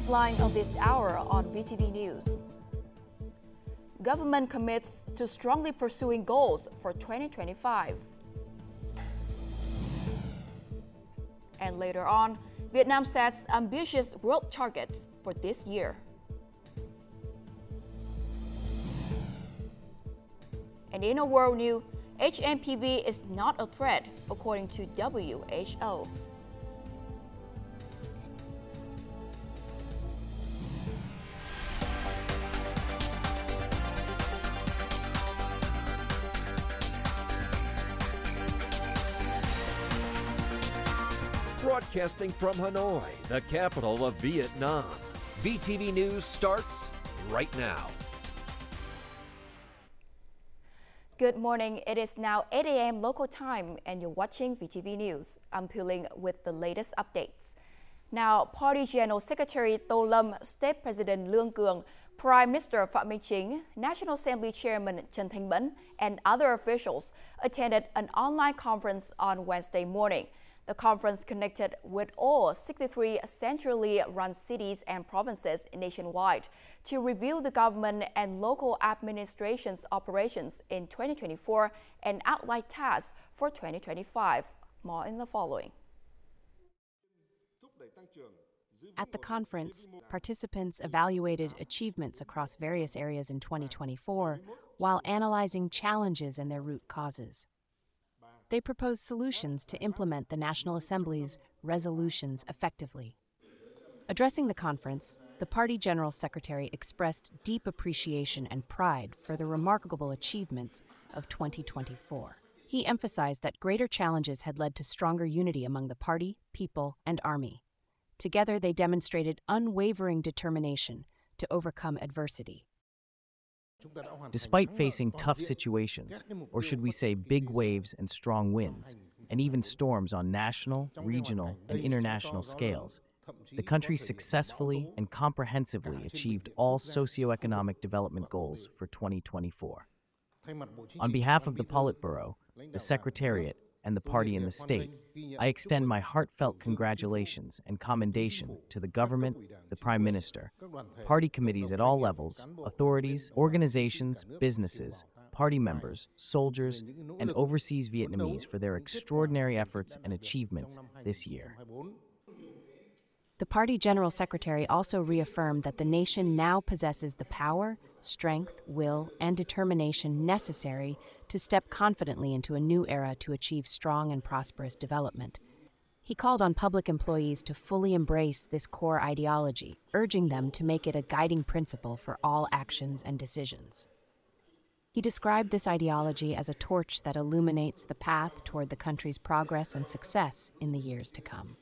headline of this hour on VTV News. Government commits to strongly pursuing goals for 2025. And later on, Vietnam sets ambitious world targets for this year. And in a world news, HMPV is not a threat, according to WHO. Broadcasting from Hanoi, the capital of Vietnam. VTV News starts right now. Good morning. It is now 8 a.m. local time and you're watching VTV News. I'm Phie with the latest updates. Now, Party General Secretary Tô Lâm, State President Lương Cường, Prime Minister Phạm Minh Chính, National Assembly Chairman Trần Thanh Bẫn, and other officials attended an online conference on Wednesday morning. The conference connected with all 63 centrally run cities and provinces nationwide to review the government and local administration's operations in 2024 and outline tasks for 2025. More in the following. At the conference, participants evaluated achievements across various areas in 2024 while analyzing challenges and their root causes. They proposed solutions to implement the National Assembly's resolutions effectively. Addressing the conference, the Party General Secretary expressed deep appreciation and pride for the remarkable achievements of 2024. He emphasized that greater challenges had led to stronger unity among the party, people, and army. Together, they demonstrated unwavering determination to overcome adversity. Despite facing tough situations, or should we say big waves and strong winds, and even storms on national, regional, and international scales, the country successfully and comprehensively achieved all socioeconomic development goals for 2024. On behalf of the Politburo, the Secretariat, and the party in the state, I extend my heartfelt congratulations and commendation to the government, the Prime Minister, party committees at all levels, authorities, organizations, businesses, party members, soldiers, and overseas Vietnamese for their extraordinary efforts and achievements this year. The Party General Secretary also reaffirmed that the nation now possesses the power, strength, will, and determination necessary to step confidently into a new era to achieve strong and prosperous development. He called on public employees to fully embrace this core ideology, urging them to make it a guiding principle for all actions and decisions. He described this ideology as a torch that illuminates the path toward the country's progress and success in the years to come.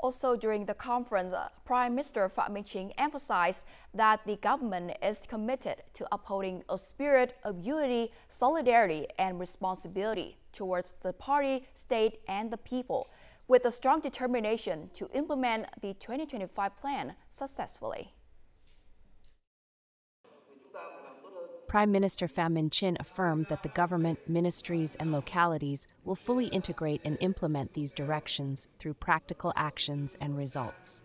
Also during the conference, Prime Minister Phạm Minh Chính emphasized that the government is committed to upholding a spirit of unity, solidarity, and responsibility towards the party, state, and the people, with a strong determination to implement the 2025 plan successfully. Prime Minister Phạm Minh Chính affirmed that the government, ministries, and localities will fully integrate and implement these directions through practical actions and results.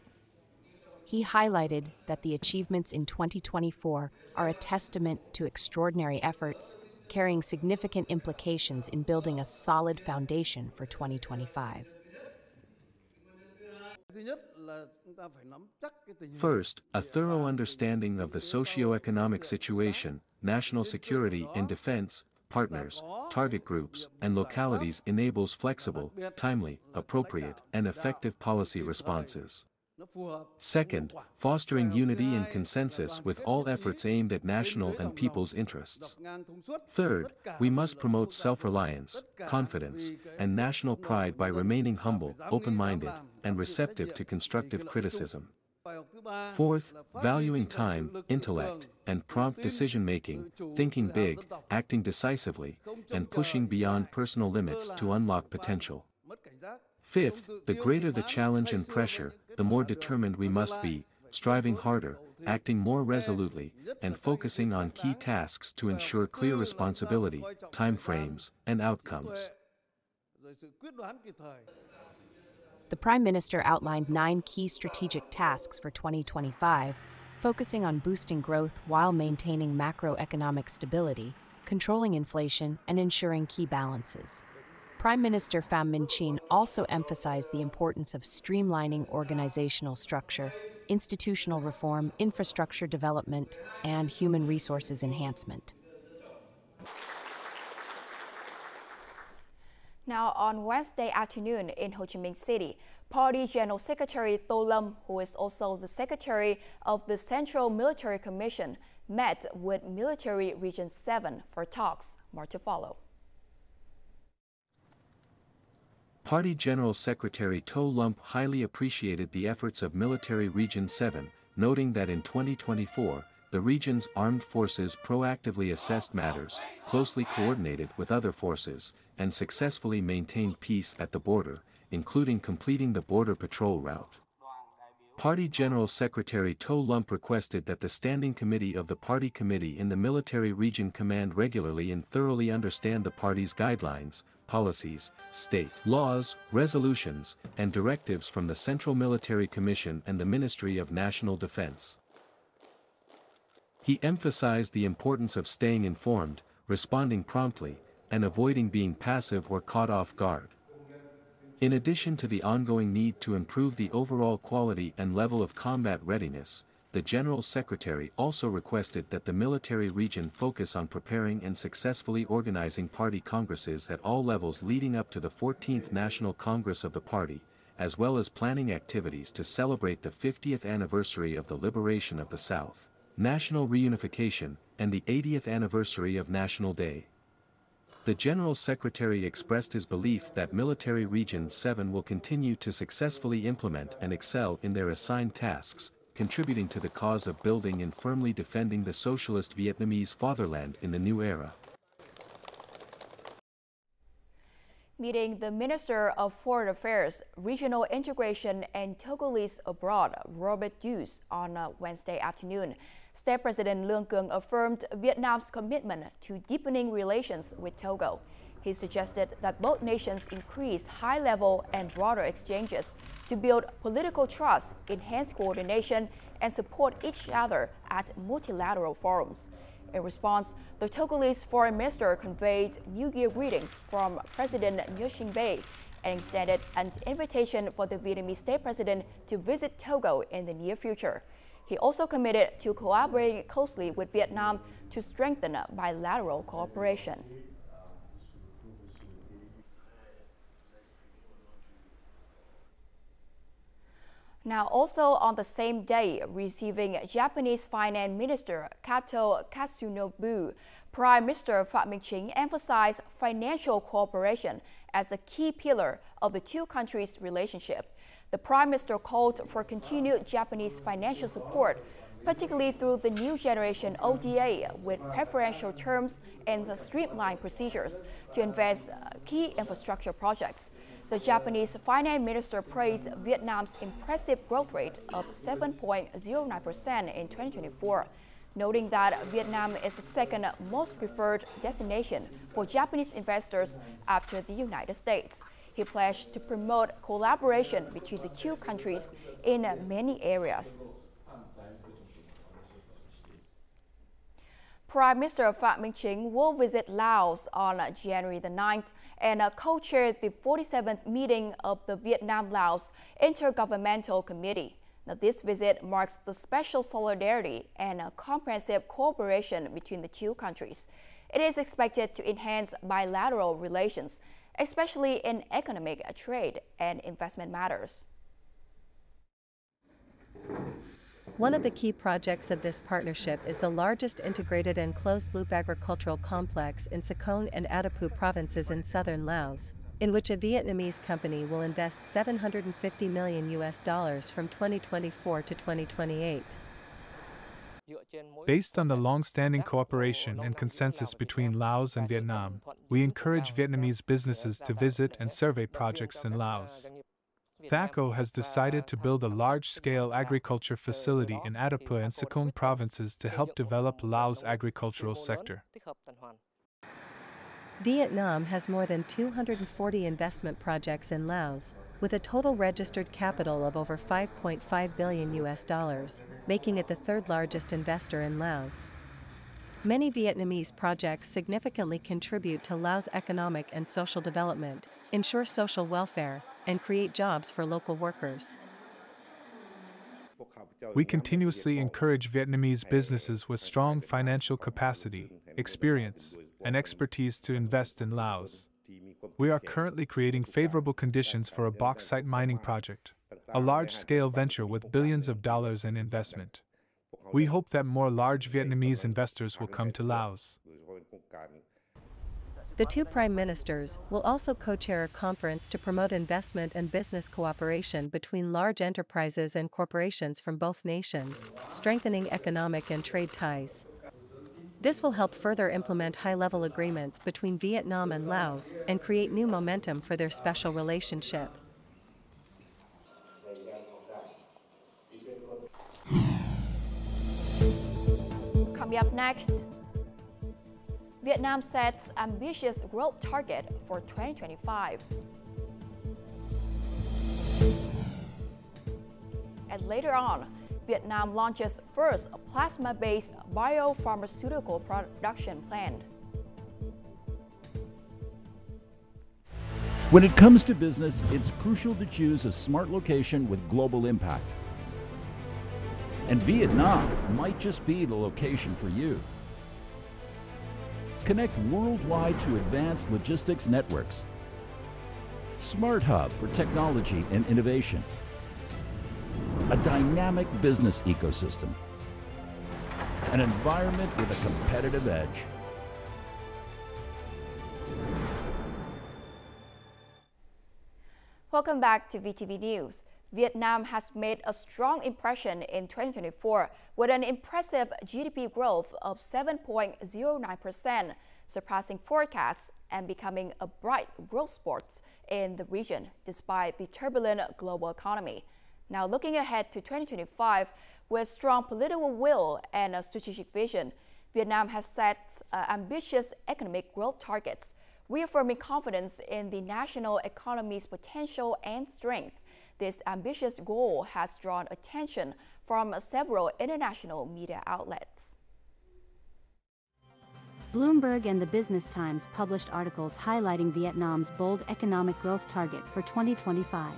He highlighted that the achievements in 2024 are a testament to extraordinary efforts, carrying significant implications in building a solid foundation for 2025. First, a thorough understanding of the socio-economic situation, national security and defense, partners, target groups, and localities enables flexible, timely, appropriate, and effective policy responses. Second, fostering unity and consensus with all efforts aimed at national and people's interests. Third, we must promote self-reliance, confidence, and national pride by remaining humble, open-minded, and receptive to constructive criticism. Fourth, valuing time, intellect, and prompt decision-making, thinking big, acting decisively, and pushing beyond personal limits to unlock potential. Fifth, the greater the challenge and pressure, the more determined we must be, striving harder, acting more resolutely, and focusing on key tasks to ensure clear responsibility, time frames, and outcomes. The Prime Minister outlined 9 key strategic tasks for 2025, focusing on boosting growth while maintaining macroeconomic stability, controlling inflation, and ensuring key balances. Prime Minister Pham Minh Chinh also emphasized the importance of streamlining organizational structure, institutional reform, infrastructure development, and human resources enhancement. Now, on Wednesday afternoon in Ho Chi Minh City, Party General Secretary Tô Lâm, who is also the Secretary of the Central Military Commission, met with Military Region 7 for talks. More to follow. Party General Secretary Tô Lâm highly appreciated the efforts of Military Region 7, noting that in 2024, the region's armed forces proactively assessed matters, closely coordinated with other forces, and successfully maintained peace at the border, including completing the border patrol route. Party General Secretary Tô Lâm requested that the Standing Committee of the Party Committee in the Military Region Command regularly and thoroughly understand the party's guidelines, policies, state laws, resolutions, and directives from the Central Military Commission and the Ministry of National Defense. He emphasized the importance of staying informed, responding promptly, and avoiding being passive or caught off guard. In addition to the ongoing need to improve the overall quality and level of combat readiness, the General Secretary also requested that the military region focus on preparing and successfully organizing party congresses at all levels leading up to the 14th National Congress of the party, as well as planning activities to celebrate the 50th anniversary of the liberation of the South, national reunification, and the 80th anniversary of National Day. The General Secretary expressed his belief that Military Region 7 will continue to successfully implement and excel in their assigned tasks, contributing to the cause of building and firmly defending the socialist Vietnamese fatherland in the new era. Meeting the Minister of Foreign Affairs, Regional Integration and Togolese Abroad, Robert Deuce, on Wednesday afternoon, State President Lương Cường affirmed Vietnam's commitment to deepening relations with Togo. He suggested that both nations increase high-level and broader exchanges to build political trust, enhance coordination, and support each other at multilateral forums. In response, the Togolese foreign minister conveyed New Year greetings from President Nguyen Sinh Bey and extended an invitation for the Vietnamese state president to visit Togo in the near future. He also committed to collaborating closely with Vietnam to strengthen bilateral cooperation. Now, also on the same day, receiving Japanese Finance Minister Kato Katsunobu, Prime Minister Pham Minh Chinh emphasized financial cooperation as a key pillar of the two countries' relationship. The Prime Minister called for continued Japanese financial support, particularly through the new generation ODA with preferential terms and streamlined procedures to invest key infrastructure projects. The Japanese Finance Minister praised Vietnam's impressive growth rate of 7.09% in 2024, noting that Vietnam is the second most preferred destination for Japanese investors after the United States. He pledged to promote collaboration between the two countries in many areas. Prime Minister Pham Minh Chinh will visit Laos on January the 9th and co-chair the 47th meeting of the Vietnam-Laos Intergovernmental Committee. Now, this visit marks the special solidarity and comprehensive cooperation between the two countries. It is expected to enhance bilateral relations, especially in economic, trade, and investment matters. One of the key projects of this partnership is the largest integrated and closed-loop agricultural complex in Sakon and Adaphu provinces in southern Laos, in which a Vietnamese company will invest $750 million from 2024 to 2028. Based on the long-standing cooperation and consensus between Laos and Vietnam, we encourage Vietnamese businesses to visit and survey projects in Laos. VTVgo has decided to build a large-scale agriculture facility in Adaphu and Sakon provinces to help develop Laos' agricultural sector. Vietnam has more than 240 investment projects in Laos, with a total registered capital of over $5.5 billion, making it the third largest investor in Laos. Many Vietnamese projects significantly contribute to Laos' economic and social development, ensure social welfare, and create jobs for local workers. We continuously encourage Vietnamese businesses with strong financial capacity, experience, and expertise to invest in Laos. We are currently creating favorable conditions for a bauxite mining project, a large-scale venture with billions of dollars in investment. We hope that more large Vietnamese investors will come to Laos. The two prime ministers will also co-chair a conference to promote investment and business cooperation between large enterprises and corporations from both nations, strengthening economic and trade ties. This will help further implement high-level agreements between Vietnam and Laos and create new momentum for their special relationship. Coming up next, Vietnam sets ambitious growth target for 2025. And later on, Vietnam launches first plasma-based biopharmaceutical production plant. When it comes to business, it's crucial to choose a smart location with global impact. And Vietnam might just be the location for you. Connect worldwide to advanced logistics networks. Smart hub for technology and innovation. A dynamic business ecosystem. An environment with a competitive edge. Welcome back to VTV News. Vietnam has made a strong impression in 2024 with an impressive GDP growth of 7.09%, surpassing forecasts and becoming a bright growth spot in the region despite the turbulent global economy. Now looking ahead to 2025, with strong political will and a strategic vision, Vietnam has set ambitious economic growth targets, reaffirming confidence in the national economy's potential and strength. This ambitious goal has drawn attention from several international media outlets. Bloomberg and the Business Times published articles highlighting Vietnam's bold economic growth target for 2025.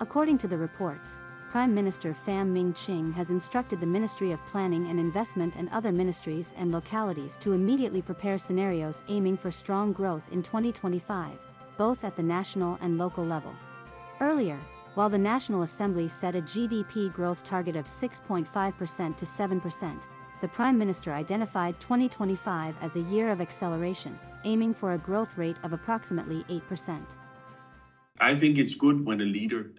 According to the reports, Prime Minister Pham Minh Chinh has instructed the Ministry of Planning and Investment and other ministries and localities to immediately prepare scenarios aiming for strong growth in 2025, both at the national and local level. Earlier, while the National Assembly set a GDP growth target of 6.5% to 7%, the Prime Minister identified 2025 as a year of acceleration, aiming for a growth rate of approximately 8%. I think it's good when a leader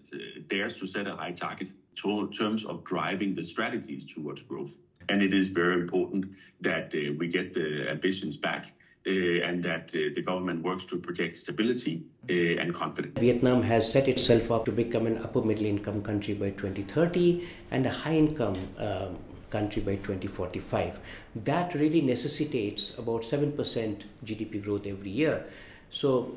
dares to set a high target in terms of driving the strategies towards growth. And it is very important that we get the ambitions back and that the government works to protect stability and confidence. Vietnam has set itself up to become an upper middle income country by 2030 and a high income country by 2045. That really necessitates about 7% GDP growth every year. So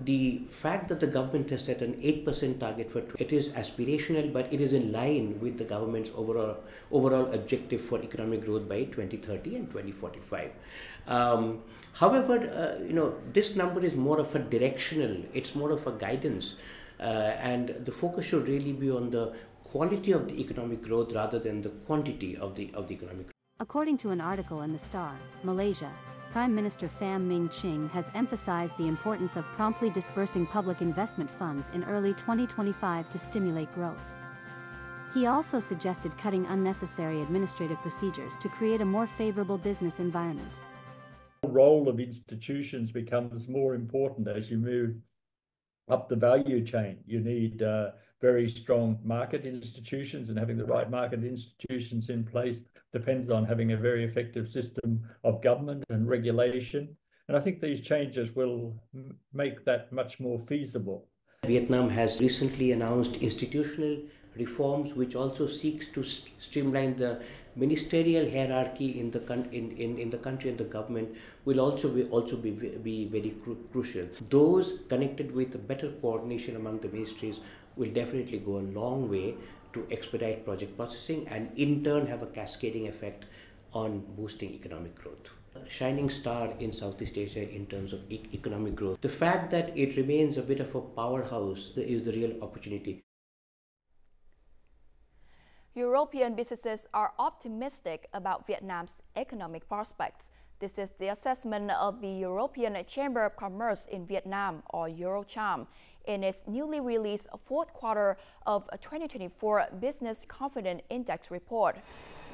the fact that the government has set an 8% target for it is aspirational, but it is in line with the government's overall objective for economic growth by 2030 and 2045. However, this number is more of a directional, it's more of a guidance, and the focus should really be on the quality of the economic growth rather than the quantity of the economic growth. According to an article in The Star, Malaysia, Prime Minister Pham Minh Chinh has emphasized the importance of promptly disbursing public investment funds in early 2025 to stimulate growth. He also suggested cutting unnecessary administrative procedures to create a more favorable business environment. The role of institutions becomes more important as you move up the value chain. You need very strong market institutions, and having the right market institutions in place depends on having a very effective system of government and regulation. And I think these changes will make that much more feasible. Vietnam has recently announced institutional reforms which also seeks to streamline the Ministerial hierarchy in the country and the government will also be very crucial. Those connected with better coordination among the ministries will definitely go a long way to expedite project processing and in turn have a cascading effect on boosting economic growth. A shining star in Southeast Asia in terms of economic growth. The fact that it remains a bit of a powerhouse is the real opportunity. European businesses are optimistic about Vietnam's economic prospects. This is the assessment of the European Chamber of Commerce in Vietnam, or EuroCham, in its newly released fourth quarter of 2024 Business Confidence Index report.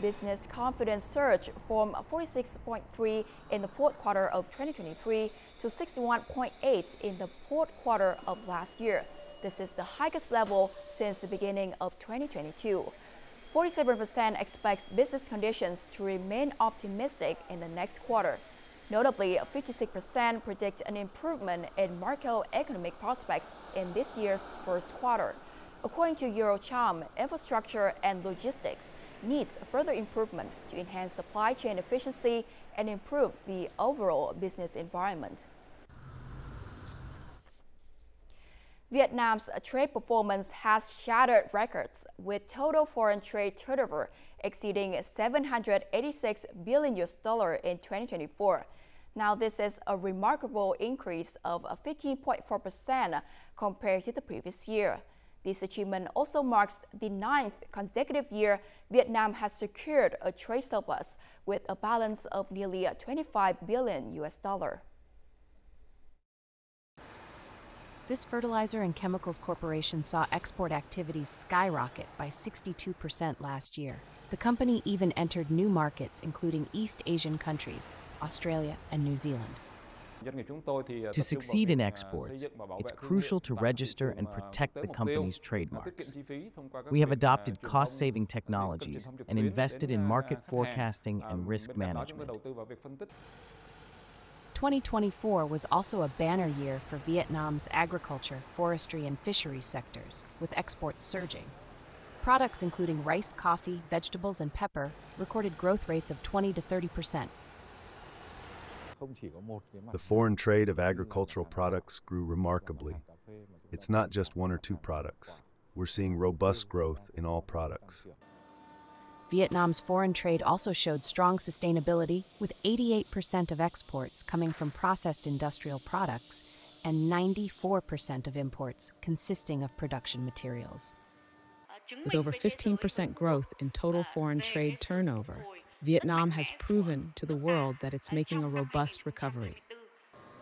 Business confidence surged from 46.3 in the fourth quarter of 2023 to 61.8 in the fourth quarter of last year. This is the highest level since the beginning of 2022. 47% expects business conditions to remain optimistic in the next quarter. Notably, 56% predict an improvement in macroeconomic prospects in this year's first quarter. According to EuroCham, infrastructure and logistics needs further improvement to enhance supply chain efficiency and improve the overall business environment. Vietnam's trade performance has shattered records, with total foreign trade turnover exceeding $786 billion in 2024. Now, this is a remarkable increase of 15.4% compared to the previous year. This achievement also marks the 9th consecutive year Vietnam has secured a trade surplus with a balance of nearly $25 billion. This fertilizer and chemicals corporation saw export activities skyrocket by 62% last year. The company even entered new markets, including East Asian countries, Australia and New Zealand. To succeed in exports, it's crucial to register and protect the company's trademarks. We have adopted cost-saving technologies and invested in market forecasting and risk management. 2024 was also a banner year for Vietnam's agriculture, forestry, and fisheries sectors, with exports surging. Products including rice, coffee, vegetables, and pepper recorded growth rates of 20 to 30%. The foreign trade of agricultural products grew remarkably. It's not just one or two products. We're seeing robust growth in all products. Vietnam's foreign trade also showed strong sustainability, with 88% of exports coming from processed industrial products and 94% of imports consisting of production materials. With over 15% growth in total foreign trade turnover, Vietnam has proven to the world that it's making a robust recovery.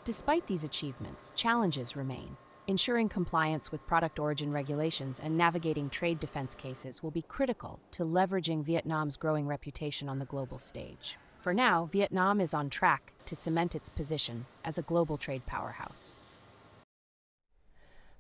Despite these achievements, challenges remain. Ensuring compliance with product origin regulations and navigating trade defense cases will be critical to leveraging Vietnam's growing reputation on the global stage. For now, Vietnam is on track to cement its position as a global trade powerhouse.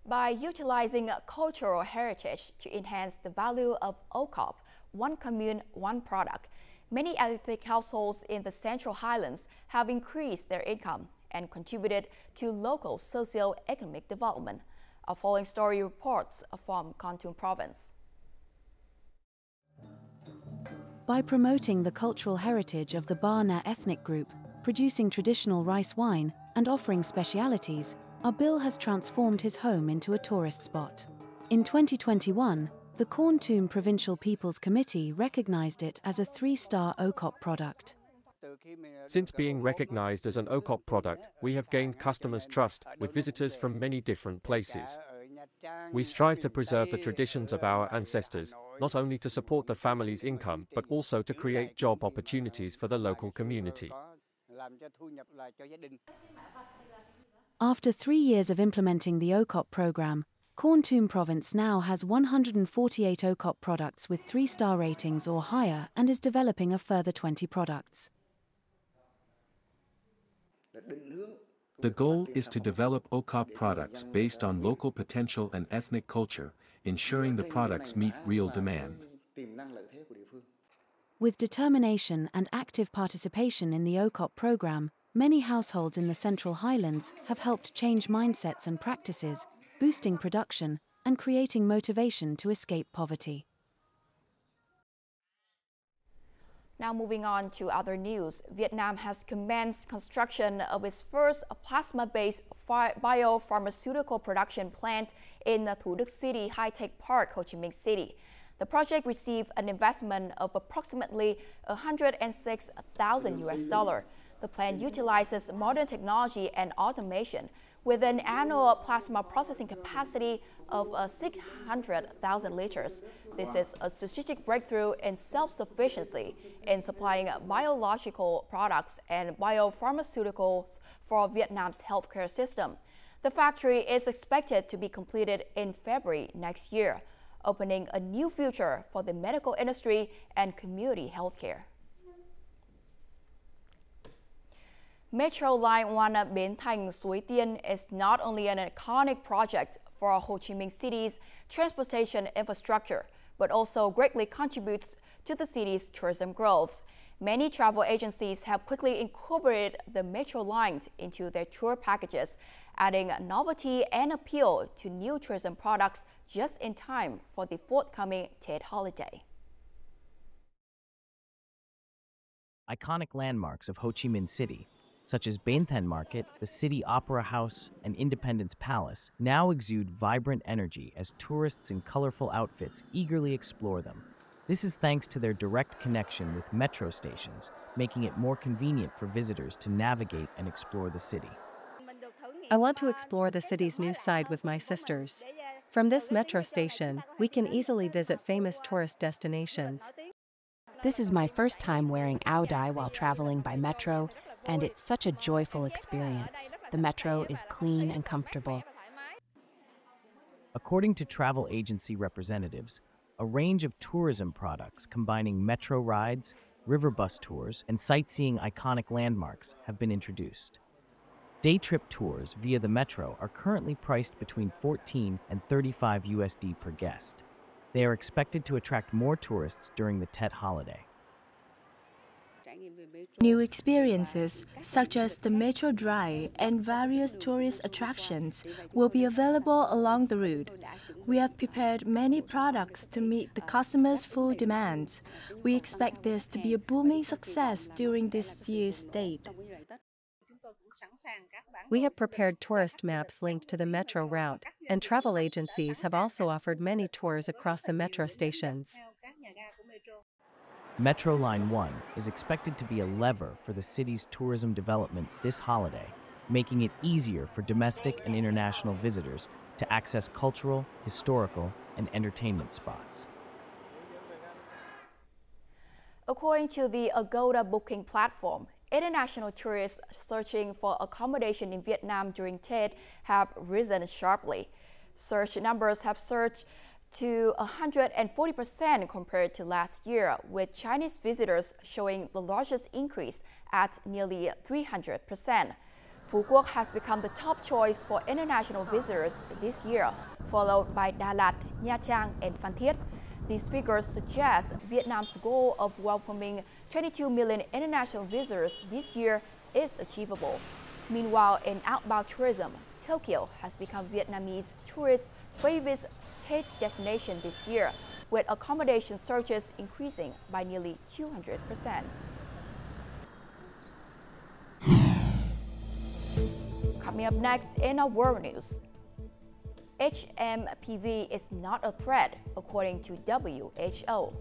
By utilizing cultural heritage to enhance the value of OCOP, one commune, one product, many ethnic households in the Central Highlands have increased their income and contributed to local socio-economic development. Our following story reports from Kon Tum Province. By promoting the cultural heritage of the Ba Na ethnic group, producing traditional rice wine, and offering specialities, Abil has transformed his home into a tourist spot. In 2021, the Kon Tum Provincial People's Committee recognized it as a 3-star OCOP product. Since being recognized as an OCOP product, we have gained customers' trust with visitors from many different places. We strive to preserve the traditions of our ancestors, not only to support the family's income, but also to create job opportunities for the local community. After 3 years of implementing the OCOP program, Kon Tum Province now has 148 OCOP products with 3-star ratings or higher and is developing a further 20 products. The goal is to develop OCOP products based on local potential and ethnic culture, ensuring the products meet real demand. With determination and active participation in the OCOP program, many households in the Central Highlands have helped change mindsets and practices, boosting production and creating motivation to escape poverty. Now moving on to other news, Vietnam has commenced construction of its first plasma-based biopharmaceutical production plant in the Thủ Đức City High-Tech Park, Ho Chi Minh City. The project received an investment of approximately $106,000 US. The plant utilizes modern technology and automation with an annual plasma processing capacity of 600,000 liters. This is a strategic breakthrough in self-sufficiency in supplying biological products and biopharmaceuticals for Vietnam's healthcare system. The factory is expected to be completed in February next year, opening a new future for the medical industry and community healthcare. Metro Line 1 Bến Thành Suối Tiên is not only an iconic project for Ho Chi Minh City's transportation infrastructure, but also greatly contributes to the city's tourism growth. Many travel agencies have quickly incorporated the metro lines into their tour packages, adding novelty and appeal to new tourism products just in time for the forthcoming Tết holiday. Iconic landmarks of Ho Chi Minh City, such as Bến Thành Market, the City Opera House, and Independence Palace, now exude vibrant energy as tourists in colorful outfits eagerly explore them. This is thanks to their direct connection with metro stations, making it more convenient for visitors to navigate and explore the city. I want to explore the city's new side with my sisters. From this metro station, we can easily visit famous tourist destinations. This is my first time wearing áo đai while traveling by metro, and it's such a joyful experience. The metro is clean and comfortable. According to travel agency representatives, a range of tourism products combining metro rides, river bus tours, and sightseeing iconic landmarks have been introduced. Day trip tours via the metro are currently priced between $14 and $35 USD per guest. They are expected to attract more tourists during the Tết holiday. New experiences, such as the Metro Drive and various tourist attractions, will be available along the route. We have prepared many products to meet the customers' full demands. We expect this to be a booming success during this year's date. We have prepared tourist maps linked to the metro route, and travel agencies have also offered many tours across the metro stations. Metro Line 1 is expected to be a lever for the city's tourism development this holiday, making it easier for domestic and international visitors to access cultural, historical, and entertainment spots. According to the Agoda booking platform, international tourists searching for accommodation in Vietnam during Tết have risen sharply. Search numbers have surged to 140% compared to last year, with Chinese visitors showing the largest increase at nearly 300%. Phu Quoc has become the top choice for international visitors this year, followed by Đà Lạt, Nha Trang, and Phan Thiết. These figures suggest Vietnam's goal of welcoming 22 million international visitors this year is achievable. Meanwhile, in outbound tourism, Tokyo has become Vietnamese tourists' favorite Tết destination this year, with accommodation searches increasing by nearly 200%. Coming up next in our world news, HMPV is not a threat, according to WHO.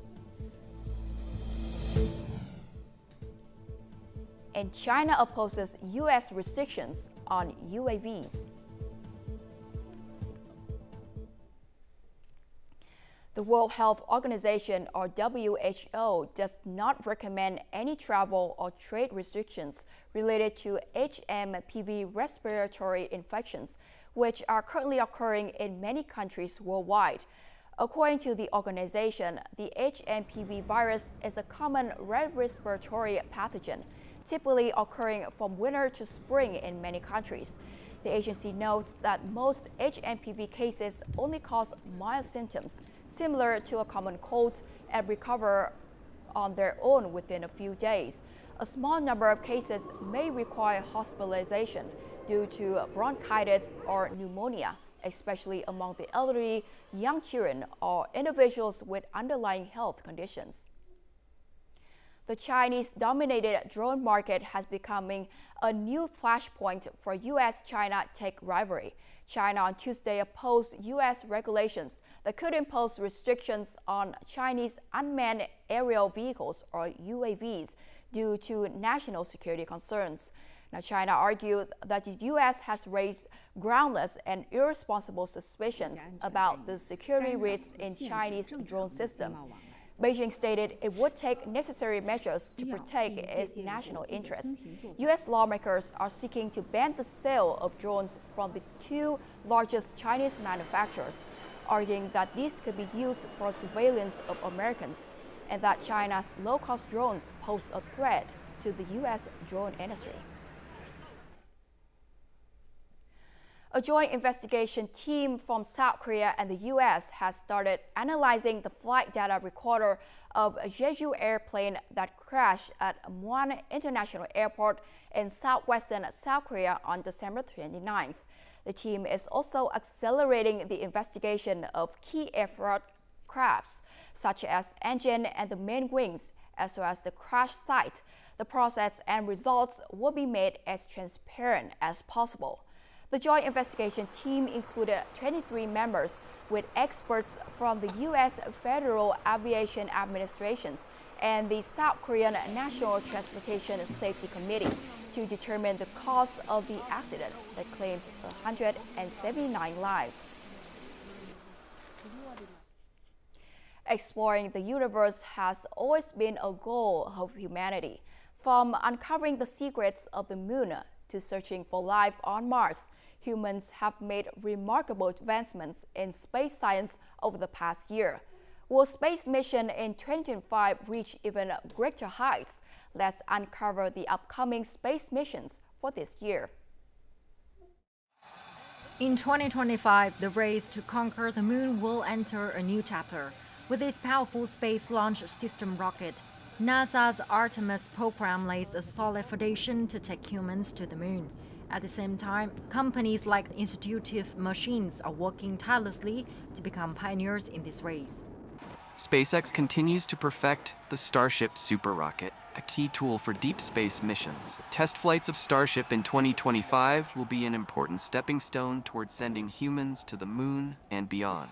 And China opposes U.S. restrictions on UAVs. The World Health Organization, or WHO, does not recommend any travel or trade restrictions related to HMPV respiratory infections, which are currently occurring in many countries worldwide. According to the organization, the HMPV virus is a common respiratory pathogen, typically occurring from winter to spring in many countries. The agency notes that most HMPV cases only cause mild symptoms, similar to a common cold, and recover on their own within a few days. A small number of cases may require hospitalization due to bronchitis or pneumonia, especially among the elderly, young children, or individuals with underlying health conditions. The Chinese-dominated drone market has becoming a new flashpoint for U.S.-China tech rivalry. China on Tuesday opposed U.S. regulations that could impose restrictions on Chinese unmanned aerial vehicles, or UAVs, due to national security concerns. Now, China argued that the U.S. has raised groundless and irresponsible suspicions about the security risks in Chinese drone system. Beijing stated it would take necessary measures to protect its national interests. U.S. lawmakers are seeking to ban the sale of drones from the two largest Chinese manufacturers, arguing that these could be used for surveillance of Americans and that China's low-cost drones pose a threat to the U.S. drone industry. A joint investigation team from South Korea and the U.S. has started analyzing the flight data recorder of a Jeju airplane that crashed at Muan International Airport in southwestern South Korea on December 29th. The team is also accelerating the investigation of key aircraft such as engine and the main wings, as well as the crash site. The process and results will be made as transparent as possible. The joint investigation team included 23 members with experts from the U.S. Federal Aviation Administrations and the South Korean National Transportation Safety Committee to determine the cause of the accident that claimed 179 lives. Exploring the universe has always been a goal of humanity. From uncovering the secrets of the moon to searching for life on Mars, humans have made remarkable advancements in space science over the past year. Will space mission in 2025 reach even greater heights? Let's uncover the upcoming space missions for this year. In 2025, the race to conquer the moon will enter a new chapter. With its powerful Space Launch System rocket, NASA's Artemis program lays a solid foundation to take humans to the moon. At the same time, companies like Intuitive Machines are working tirelessly to become pioneers in this race. SpaceX continues to perfect the Starship super rocket, a key tool for deep space missions. Test flights of Starship in 2025 will be an important stepping stone towards sending humans to the moon and beyond.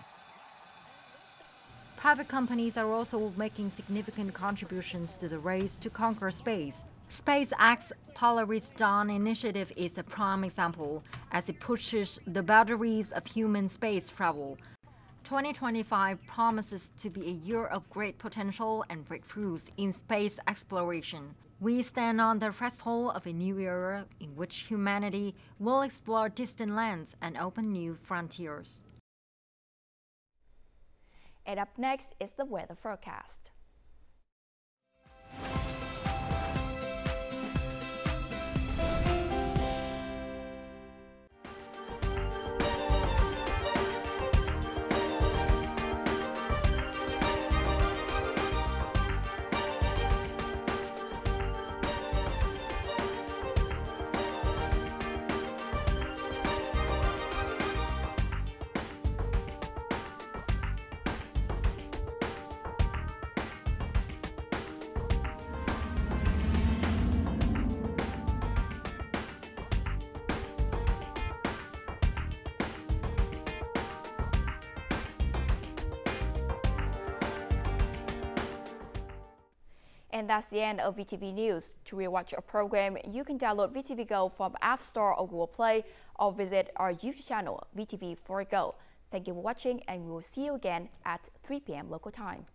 Private companies are also making significant contributions to the race to conquer space. SpaceX's Polaris Dawn initiative is a prime example as it pushes the boundaries of human space travel. 2025 promises to be a year of great potential and breakthroughs in space exploration. We stand on the threshold of a new era in which humanity will explore distant lands and open new frontiers. And up next is the weather forecast. And that's the end of VTV News. To rewatch our program, you can download VTVgo from App Store or Google Play, or visit our YouTube channel, VTV4Go. Thank you for watching, and we will see you again at 3 p.m. local time.